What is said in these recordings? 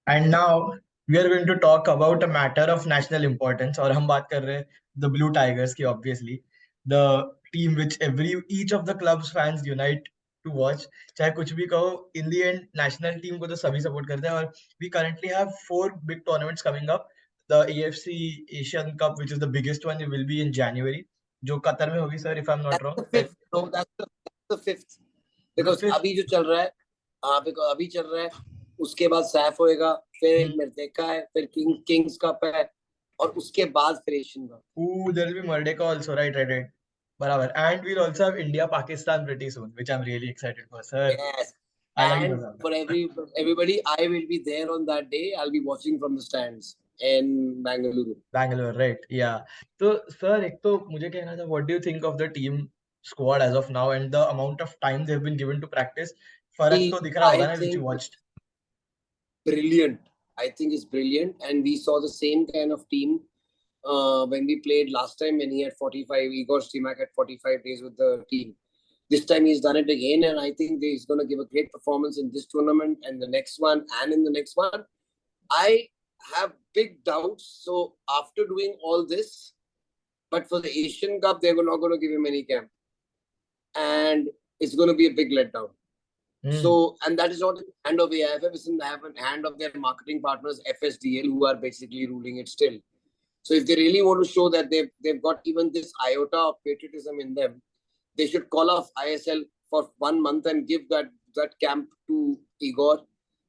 And now we are going to talk about a matter of national importance. और हम बात कर रहे हैं the Blue Tigers की, obviously the team which each of the clubs fans unite to watch. चाहे कुछ भी कहो, in the end national team को तो सभी support करते हैं. और we currently have 4 big tournaments coming up. The AFC Asian Cup, which is the biggest one, will be in January. जो कतर में होगी, sir, if I'm not wrong. Fifth. No, that's the fifth. Because अभी जो चल रहा है, because अभी चल रहा है, उसके बाद सैफ होएगा, फिर एक मर्देका है, फिर किंग्स कप है, और उसके बाद फिर Asian cup. There will be Merdeka also, right. Barabar. And we'll also have India Pakistan pretty soon, which I'm really excited for, sir. Yes. And for everybody, I will be there on that day. I'll be watching from the stands in Bangalore, right? Yeah. So, sir, एक तो मुझे कहना था, what do you think of the team squad as of now and the amount of time they've been given to practice? फर्क तो दिख रहा होगा ना, which you watched. Brilliant. I think it's brilliant, and we saw the same kind of team when we played last time when he had 45. Igor Stimac had 45 days with the team. This time he's done it again, and I think he's going to give a great performance in this tournament and the next one and in the next one. I have big doubts. So after doing all this, but for the Asian Cup, they're not going to give him any camp. And it's going to be a big letdown. So, and that is not in the hand of AIFF, it's in the hand of their marketing partners, FSDL, who are basically ruling it still. So if they really want to show that they've got even this iota of patriotism in them, they should call off ISL for 1 month and give that camp to Igor.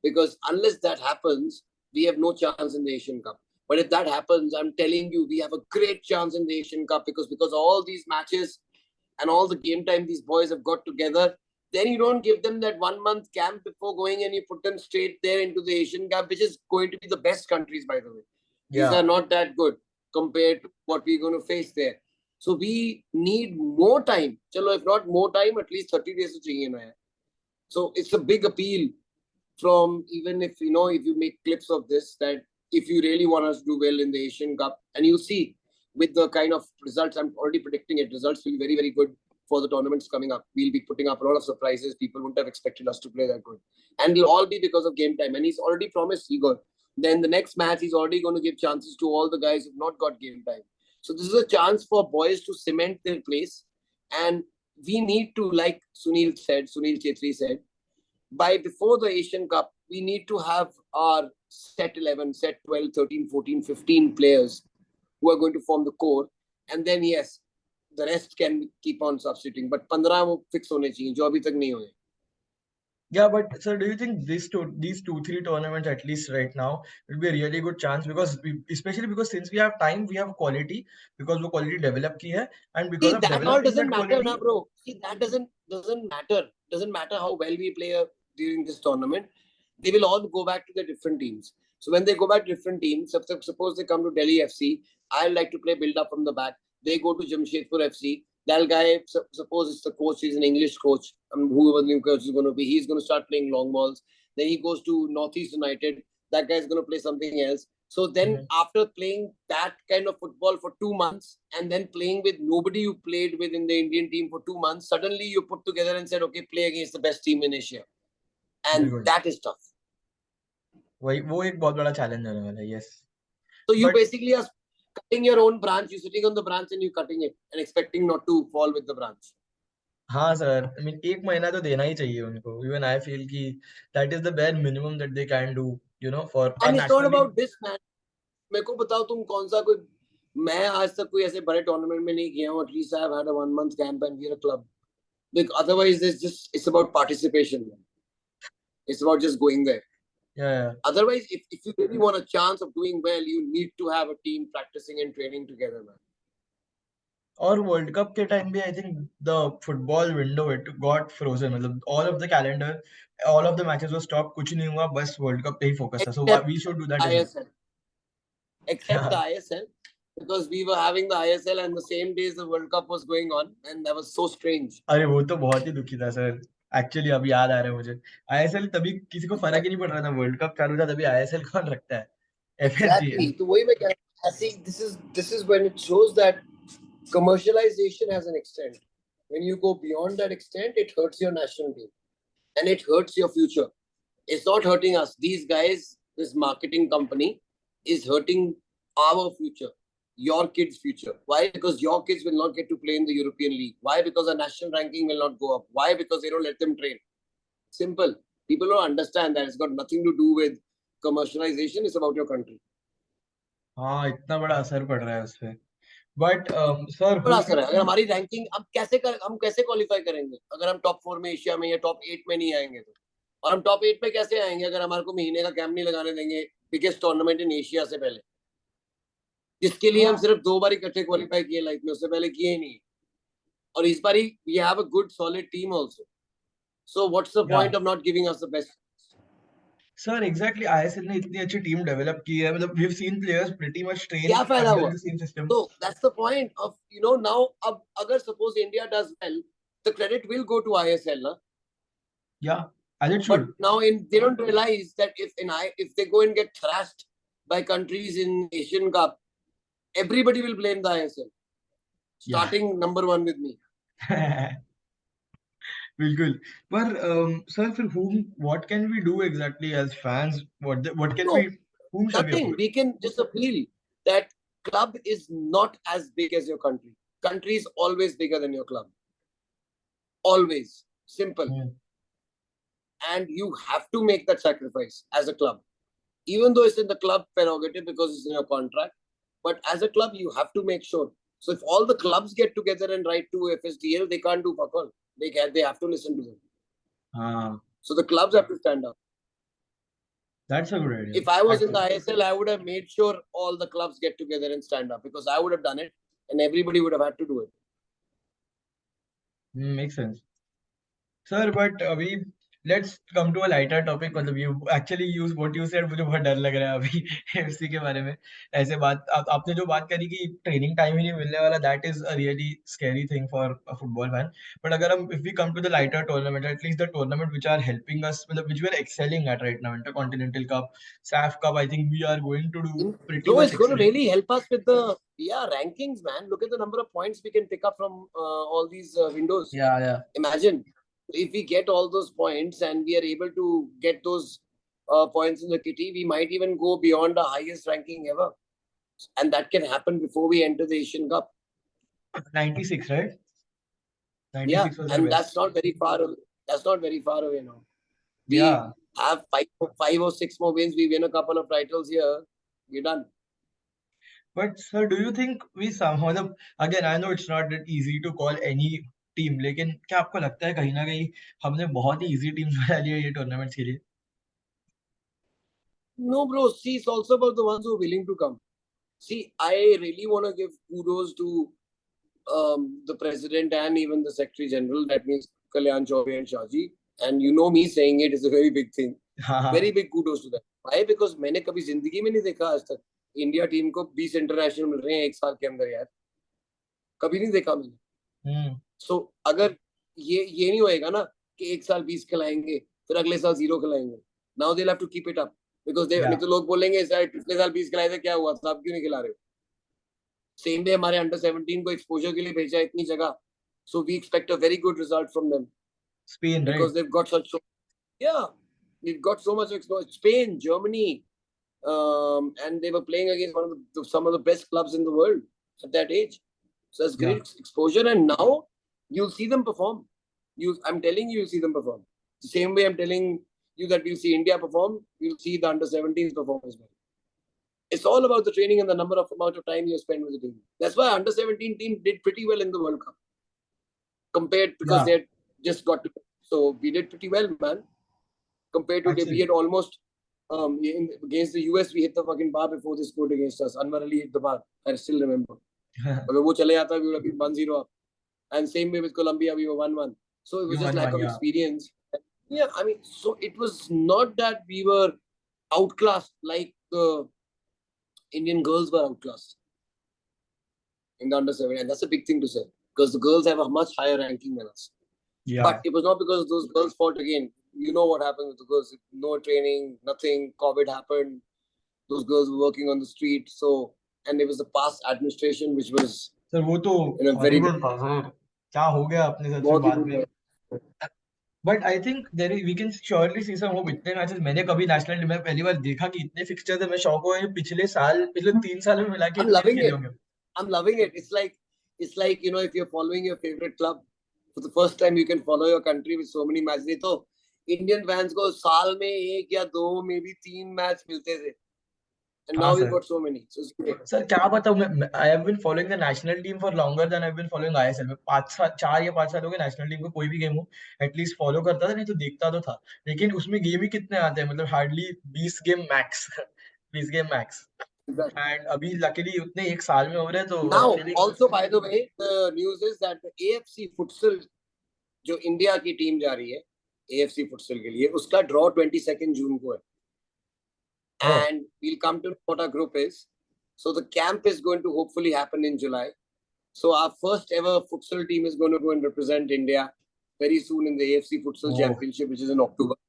Because unless that happens, we have no chance in the Asian Cup. But if that happens, I'm telling you, we have a great chance in the Asian Cup because all these matches and all the game time these boys have got together, then you don't give them that 1 month camp before going and you put them straight there into the Asian Cup, which is going to be the best countries, by the way. Yeah. These are not that good compared to what we're going to face there. So we need more time. Chalo, if not more time, at least 30 days to chahiye na hai. So it's a big appeal from, even if you make clips of this, that if you really want us to do well in the Asian Cup, and you see with the kind of results, I'm already predicting it, results will be very, very good for the tournaments coming up. We'll be putting up a lot of surprises. People wouldn't have expected us to play that good. And it'll all be because of game time. And he's already promised Igor. Then the next match, he's already going to give chances to all the guys who've not got game time. So this is a chance for boys to cement their place. And we need to, like Sunil Chetri said, before the Asian Cup, we need to have our set 11, set 12, 13, 14, 15 players who are going to form the core. And then, yes, the rest can keep on substituting. But 15 fix hone chahiye, jo abhi tak nahi hoye. Yeah, but sir, do you think these 2-3 tournaments, at least right now, will be a really good chance? Because especially because since we have time, we have quality, because we quality develop ki hai, and because See, of that all doesn't matter, quality, na, bro. See, that doesn't matter. Doesn't matter how well we play during this tournament. They will all go back to their different teams. So when they go back to different teams, suppose they come to Delhi FC, I like to play build up from the back. They go to Jamshedpur FC. That guy, suppose it's the coach, he's an English coach, whoever the new coach is going to be, he's going to start playing long balls. Then he goes to Northeast United. That guy's going to play something else. So then after playing that kind of football for 2 months and then playing with nobody you played with in the Indian team for 2 months, suddenly you put together and said, okay, play against the best team in Asia. And that is tough. वो एक बहुत बड़ा challenge होने वाला है, yes. So you basically are cutting your own branch. You're sitting on the branch and you're cutting it and expecting not to fall with the branch. हाँ sir, I mean 1 महीना तो देना ही चाहिए उनको. Even I feel कि that is the bare minimum that they can do, for. And it's not about this, man. मेरे को बताओ तुम कौन सा कोई, मैं आज तक कोई ऐसे बड़े टूर्नामेंट में नहीं गया हूँ. At least I have had a 1 month camp and we're a club. Like otherwise, it's about participation. It's about just going there. Yeah. Otherwise, if you really want a chance of doing well, you need to have a team practicing and training together, man. और world cup के time भी I think the football window it got frozen. मतलब all of the calendar, all of the matches were stop, कुछ नहीं हुआ, बस world cup पे ही फोकस था. So we should do that ISL. Except the ISL, because we were having the ISL and the same days the World Cup was going on, and that was so strange. अरे वो तो बहुत ही दुखी था sir. Actually अभी याद आ रहा है मुझे, आईएसएल तभी किसी को फर्क ही नहीं पड़ रहा था. वर्ल्ड कप चालू था तभी आईएसएल कौन रखता है? Exactly. तो वही मैं कह रहा हूं. See, this is when it shows that commercialization has an extent. When you go beyond that extent, it hurts your national team and it hurts your future. It's not hurting us. These guys this marketing company is hurting our future, your kids' future. Why? Because your kids will not get to play in the European League. Why? Because our national ranking will not go up. Why? Because they don't let them train. Simple. People don't understand that it's got nothing to do with commercialization. It's about your country. हाँ, इतना बड़ा असर पड़ रहा है उस पे. But sir, बड़ा who असर है. should अगर be? हमारी रैंकिंग अब हम कैसे क्वालिफाई करेंगे अगर हम टॉप 4 में एशिया में या टॉप 8 में नहीं आएंगे तो. और हम टॉप 8 में कैसे आएंगे अगर हमारे को महीने का कैंप नहीं लगाने देंगे बिगेस्ट टूर्नामेंट इन एशिया से पहले, जिसके लिए हम हाँ, सिर्फ 2 बार इकट्ठे क्वालिफाई किए लाइफ में, उससे पहले किए ही नहीं. और इस बार we have a good solid team also. So what's the yeah. Point of not giving us the best. Sir, exactly. ISL ने इतनी अच्छी टीम डेवलप की है. मतलब we've seen players pretty much train क्या फायदा under हुआ? the same system. So that's the point of now. अब अगर suppose India does well, the credit will go to ISL, na? Yeah, as it But should. now they don't realize that if they go and get thrashed by countries in Asian Cup, everybody will blame the ISL, Yeah. starting number 1 with me. बिल्कुल. पर sir, फिर what can we do exactly as fans? What can we, No, whom shall we nothing. approach? We can just appeal that club is not as big as your country. Country is always bigger than your club. Always. Simple. Hmm. And you have to make that sacrifice as a club. Even though it's in the club prerogative because it's in your contract, but as a club, you have to make sure. So if all the clubs get together and write to FSDL, they can't do fuck all. They have to listen to them. Ah, So the clubs have to stand up. that's a good idea. If I was in the Actually, ISL, I would have made sure all the clubs get together and stand up because I would have done it and everybody would have had to do it. makes sense. Sir, but अभी let's come to a lighter topic. मतलब you actually use what you said. मुझे बहुत डर लग रहा है अभी AFC के बारे में. ऐसे बात आपने जो बात करी कि ट्रेनिंग टाइम ही नहीं मिलने वाला, that is a really scary thing for a football fan. But अगर हम if we come to the lighter tournament, at least the tournament which are helping us, मतलब which we are excelling at right now, Intercontinental Cup, SAF Cup, I think we are going to do pretty Bro, much it's going to excellent. really help us with the rankings, man. Look at the number of points we can pick up from all these windows. Yeah, yeah. Imagine if we get all those points and we are able to get those points in the kitty, we might even go beyond the highest ranking ever. And that can happen before we enter the Asian Cup. 96, right? Yeah, 96 was the and best. that's not very far away. That's not very far away now. We Yeah. have five or six more wins. We win a couple of titles here. We're done. But sir, do you think we somehow, मतलब again, I know it's not that easy to call any team, लेकिन क्या आपको लगता है कहीं ना कहीं हमने बहुत ही easy teams बना लिया ये tournaments के लिए? No, bro. See, it's also about the ones who are willing to come. See, I really want to give kudos to the president and even the secretary general. That means Kalyan Chaubey and Shaji. And me saying it is a very big thing. हाँ Very big kudos to them. Why? Because मैंने कभी जिंदगी में नहीं देखा आज तक India team को 20 इंटरनेशनल मिल रहे हैं एक साल के अंदर यार. कभी नहीं देखा मैंने. So अगर ये नहीं होएगा ना कि एक साल 20 खिलाएंगे फिर अगले साल 0 खिलाएंगे. Now they'll have to keep it up because yeah. नहीं तो लोग बोलेंगे सर पिछले साल 20 खिलाए थे क्या हुआ था आप क्यों नहीं खिला रहे हो. सेम वे हमारे अंडर 17 को एक्सपोजर के लिए भेजा इतनी जगह. So we expect a very good result from them. Spain, Because right? they've got they've got so much exposure. Spain, Germany, and they were playing against some of the best clubs in the world at that age. So that's great exposure, and now you'll see them perform. I'm telling you, you'll see them perform. The same way I'm telling you that we'll see India perform, you'll see the under 17s perform as well. It's all about the training and the amount of time you spend with the team. That's why under 17 team did pretty well in the World Cup compared because they had just got to. So we did pretty well, man. Compared to we had almost against the US, we hit the fucking bar before they scored against us. Anwar Ali hit the bar. I still remember. But wo chale jata, we would have been 1-0 up. And same way with Colombia, we were 1-1. So it was just lack of experience. Yeah, I mean, so it was not that we were outclassed like the Indian girls were outclassed in the under 17. And that's a big thing to say because the girls have a much higher ranking than us. Yeah. But it was not because those girls fought again. You know what happened with the girls. No training, nothing. COVID happened. Those girls were working on the street. So, and it was the past administration which was sir वो तो in a very horrible था sir. क्या हो गया अपने साथ फिर बाद में? But I think there we can surely see some hope. इतने मैचेस मैंने कभी नेशनल टीम में पहली बार देखा कि इतने फिक्सचर्स है. मैं शौक हुआ है पिछले साल, पिछले 3 साल में मिला के I'm इतने नहीं loving खेले it. होंगे. I'm loving it. It's like if you're following your favorite club for the first time, you can follow your country with so many matches. नहीं तो इंडियन फैंस को साल में एक या दो मे बी 3 मैच मिलते थे. And हाँ now we've sir. got so many. So it's great. Sir क्या बताऊं मैं, I have been following the national team for longer than I have been following ISL. में 5 साल, 4 या 5 साल हो गए नेशनल टीम को कोई भी गेम हो एटलीस्ट फॉलो करता था, नहीं तो देखता तो था. लेकिन उसमें गेम ही कितने आते हैं, मतलब hardly 20 game max. 20 game max. Exactly. And अभी लकीली उतने एक साल में हो रहे हैं तो I am Now, feeling. also by the way, the news is that the AFC futsal जो इंडिया की टीम जा रही है AFC futsal के लिए उसका ड्रॉ 22 जून को है. And we'll come to what our group is. So the camp is going to hopefully happen in July. So our first ever futsal team is going to go and represent India very soon in the AFC Futsal Championship, which is in October.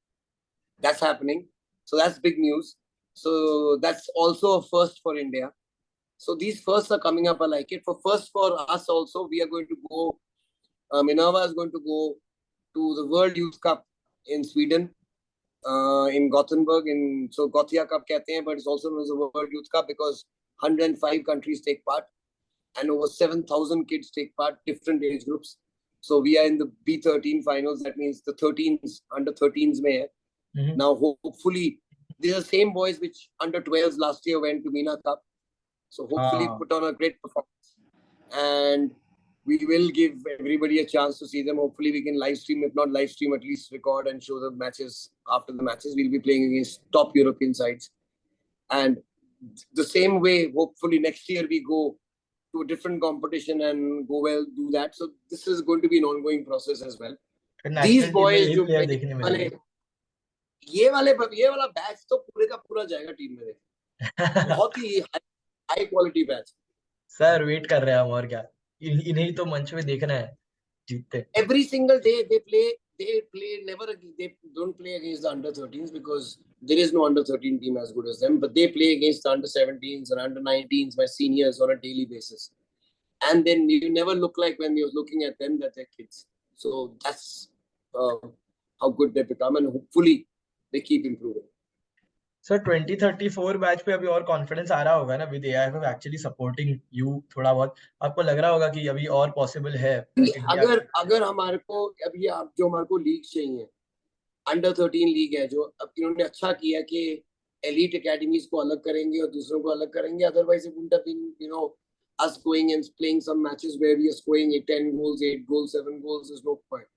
That's happening. So that's big news. So that's also a first for India. So these firsts are coming up. I like it. For us also, we are going to go. Minerva is going to go to the World Youth Cup in Sweden, in Gothenburg. So Gothia Cup कहते हैं, but it's also known as the World Youth Cup because 105 countries take part and over 7,000 kids take part, different age groups. So we are in the B13 finals. That means the 13s, under 13s mein hai. Now hopefully these are the same boys which under 12s last year went to MENA Cup. So hopefully put on a great performance. And we will give everybody a chance to see them. Hopefully we can live stream, if not live stream, at least record and show the matches. After the matches, we'll be playing against top European sides. And the same way, hopefully next year we go to a different competition and go well, do that. So this is going to be an ongoing process as well. These national team में boys, यही जो player देखने मिलेंगे. ये वाला batch तो पूरे का पूरा जाएगा टीम में. बहुत ही high quality batch. Sir wait कर रहे हैं हम, और क्या. इन्हें तो मंच में देखना है जीतते. Every single day they play never, they don't play against the under 13s because there is no under 13 team as good as them, but they play against the under 17s and under 19s, my seniors, on a daily basis. And then you never look like when you're looking at them that they're kids. So that's how good they become, and hopefully they keep improving. Sir 2034 batch पे अभी और confidence आ रहा होगा ना, with AIFF actually supporting you थोड़ा बहुत. आपको लग रहा होगा कि अभी और पॉसिबल है इंडिया. अगर हमारे को अभी आप जो हमारे को लीग चाहिए, अंडर 13 लीग है, जो अब इन्होंने अच्छा किया कि एलीट एकेडमीज को अलग करेंगे और दूसरों को अलग करेंगे. Otherwise it wouldn't have been us going and playing some matches where we are scoring 10 goals, 8 goals, 7 goals. There's no point.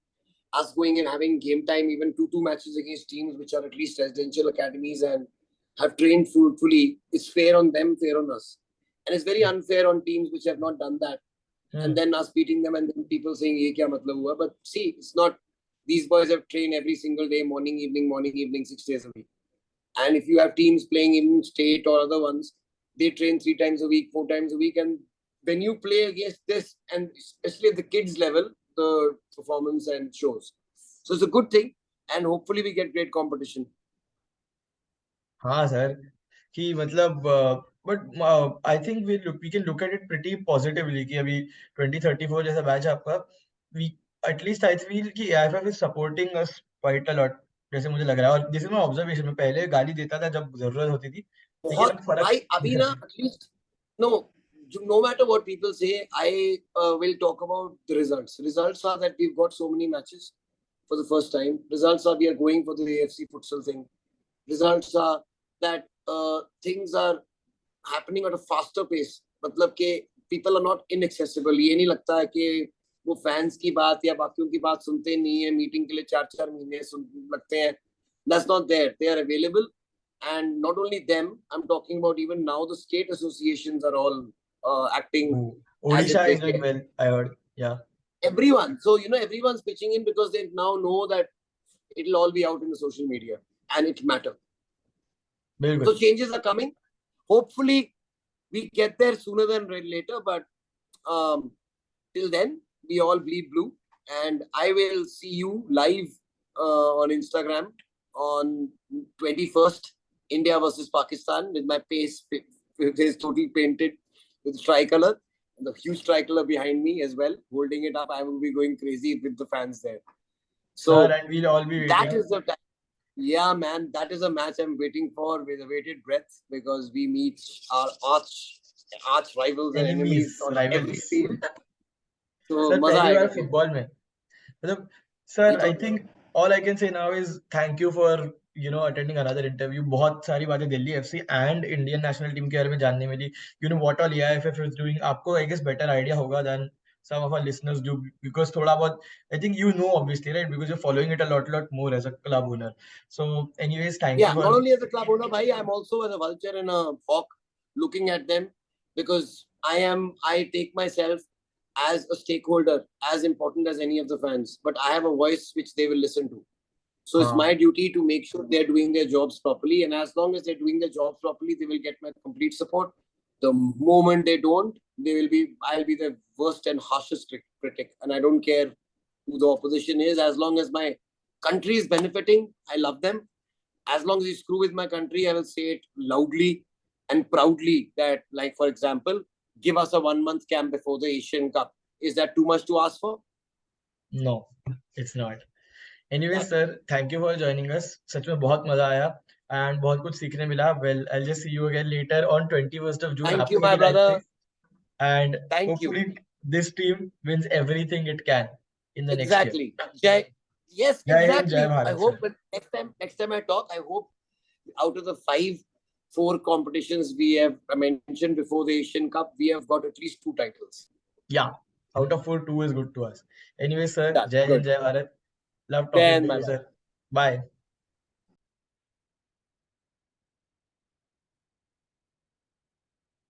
Us going and having game time, even 2 matches against teams which are at least residential academies and have trained fully, is fair on them, fair on us. And it's very unfair on teams which have not done that. And then us beating them and then people saying, ye kya matlab hua? But see, it's not. These boys have trained every single day, morning, evening, 6 days a week. And if you have teams playing in state or other ones, they train 3 times a week, 4 times a week. And when you play against this, and especially at the kids level, the performance and shows. So it's a good thing, and hopefully we get great competition. हाँ sir, कि मतलब but I think we can look at it pretty positively कि अभी 2034 जैसा batch है आपका. We at least I feel कि AIFF is supporting us quite a lot, जैसे मुझे लग रहा है. और दिस इज माय ऑब्जर्वेशन, में पहले गाली देता था जब जरूरत होती थी, लेकिन बहुत अब फर्क भाई अभी ना, at least no matter what people say, I will talk about the results. Results are that we've got so many matches for the first time. Results are we are going for the AFC futsal thing. Results are that things are happening at a faster pace. मतलब कि people are not inaccessible. ये नहीं लगता है कि वो fans की बात या बाकियों की बात सुनते नहीं है, मीटिंग के लिए 4-4 महीने लगते हैं. That's not there. They are available. And not only them, I'm talking about even now the state associations are all acting as Odisha if they is doing care. well, I heard. Yeah. Everyone. So, everyone's pitching in because they now know that it'll all be out in the social media and it matter. So changes are coming. Hopefully, we get there sooner than later. But till then, we all bleed blue. And I will see you live on Instagram on 21st, India versus Pakistan, with my face totally painted with tricolor. And the huge tricolor behind me as well, holding it up. I will be going crazy with the fans there. Sir, So and we'll all be that waiting. is the time. Yeah, man, that is a match I'm waiting for with a bated breath because we meet our arch rivals and Enemies, enemies on every rivals. field. So Sir, मजा पहली बार आएगा खेलने football में मतलब ये sir तो I think all I can say now is thank you for attending another interview. बहुत सारी बातें Delhi FC and Indian national team के बारे में जानने मिली. What all AIFF is doing. आपको I guess better idea होगा than some of our listeners do because थोड़ा बहुत I think obviously, right, because you're following it a lot more as a club owner. So anyways, thank you yeah, for not only as a club owner, bhai, I'm also as a vulture and a hawk looking at them because I take myself as a stakeholder as important as any of the fans, but I have a voice which they will listen to. So it's हाँ my duty to make sure they're doing their jobs properly. And as long as they're doing their jobs properly, they will get my complete support. The moment they don't, I'll be the worst and harshest critic. And I don't care who the opposition is. As long as my country is benefiting, I love them. As long as you screw with my country, I will say it loudly and proudly that, like, for example, give us a 1 month camp before the Asian Cup. Is that too much to ask for? no, it's not. Anyway, Exactly. sir, thank you for joining us. सच में बहुत मजा आया and बहुत कुछ सीखने मिला. Well, I'll just see you again later on 21st of June. Thank आपको you, my मेरी लाइफ पे brother. and Thank you. hopefully this team wins everything it can in the next year. Exactly. Jai. Yes, Jai Hind, Jai exactly. I Bharat, sir. hope that next time I talk, I hope out of the four competitions we have mentioned before the Asian Cup, we have got at least 2 titles. Yeah, out of 4, 2 is good to us. Anyway, sir, Done. Jai Hind, Good. Jai Bharat. Love talking Then, to my you, brother. sir. Bye.